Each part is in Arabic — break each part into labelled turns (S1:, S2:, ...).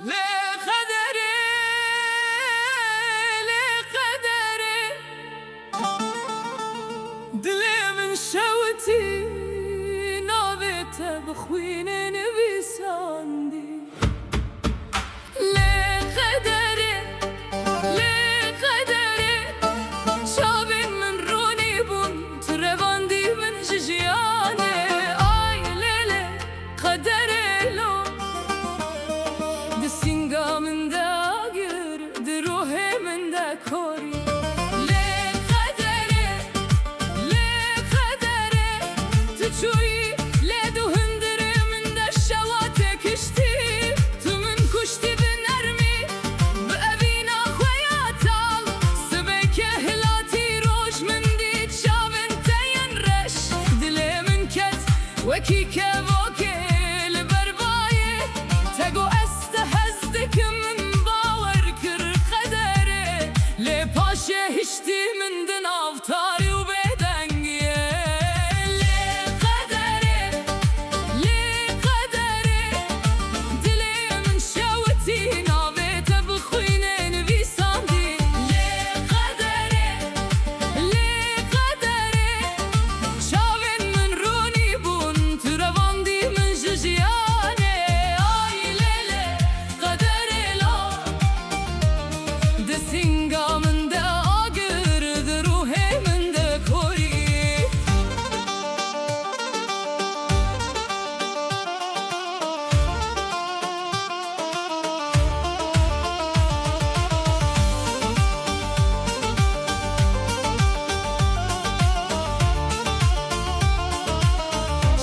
S1: لقدري لقدري دلي من شوتي نابته بخوين نبي ساندي لقدري لقدري شابين من روني بون ترباندي من جيجياني آي ليلي قدري لو دسينغا من داغر دروحي من دا كوري لقدري لقدري تشوي لدو هندري من دا شواتي كشتي تمن كشتي بنرمي بأبينا خوياتال سبيك هلاتي روش من دي تشابن تين رش دلي من كت وكي كبوكي لبرباي تقو استهزدك من باور كر قدري لي باشي هشتي من دناف تاري وبيدنگي لي قدري دلي من شوتي نابيت بخوين بيساندي لي قدري شاوين من روني بون ترباندي من جيجياني آي ليلي قدري لا دسينغا من دا آقر دروحي من دا كوري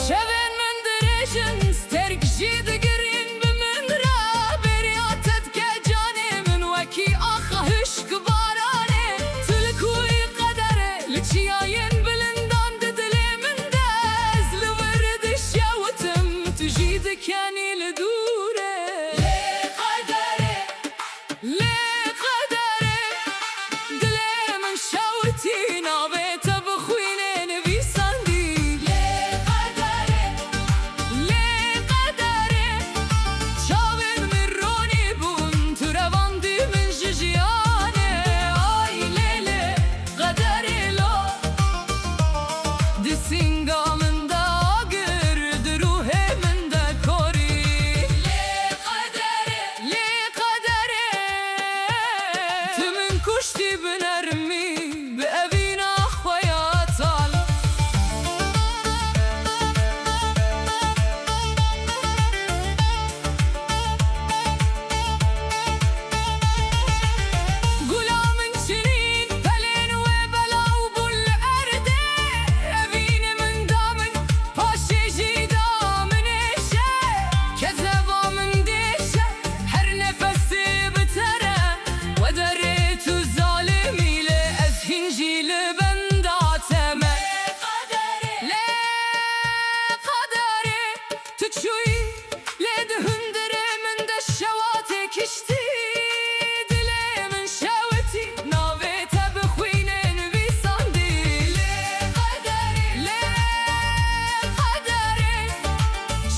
S1: شبن من دريشن سترك جيد قرين بمن رابرياتت كجاني من وكي آخهش كباراني تلكوي قدري لتشياين بلندان ددلي من داز لورد الشوتم تجيد كاني لدوري لقدري دلي من شوتي نابيت بخوينين بيساندي لقدري شاوين من روني بون ترباندي من جيجياني آي ليلي قدري لو دسينغا من دا آقر دروحي من دا كوري لقدري تمن كشتي بنرمي بأبينا خوياتال قولا من سنين بلين وبلا وبالأردي أبيني من دامن باشي جيدا من إيشي كذبا من ديشي حر نفسي بترى ودريت الظالمي لأزهنجي لبنداتمه لقدري تتشوي لدهندري من دا الشواتي كشتي دلي من شوتي نابيت بخوينين بيساندي لقدري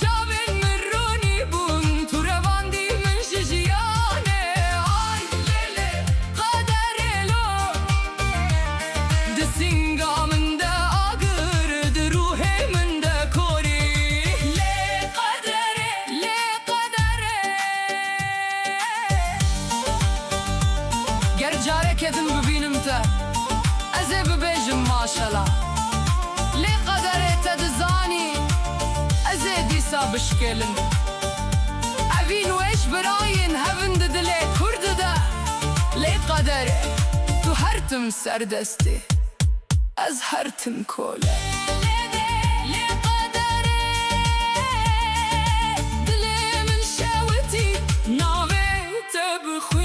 S1: شابن من روني بون ترباندي من جيجياني آي ليلي قدري لو دسينغا من دا آقر دروحي من دا كوري لقدري گرجاره کدم ببینم تا از ببیجم ماشاءالله لقدري تدزاني از دیسا بشکلن اوین ویش براین هفند دلی کرد دا لقدري تو هرتم سردستی از هرتم کوله دلي من شوتي نابيت بخوين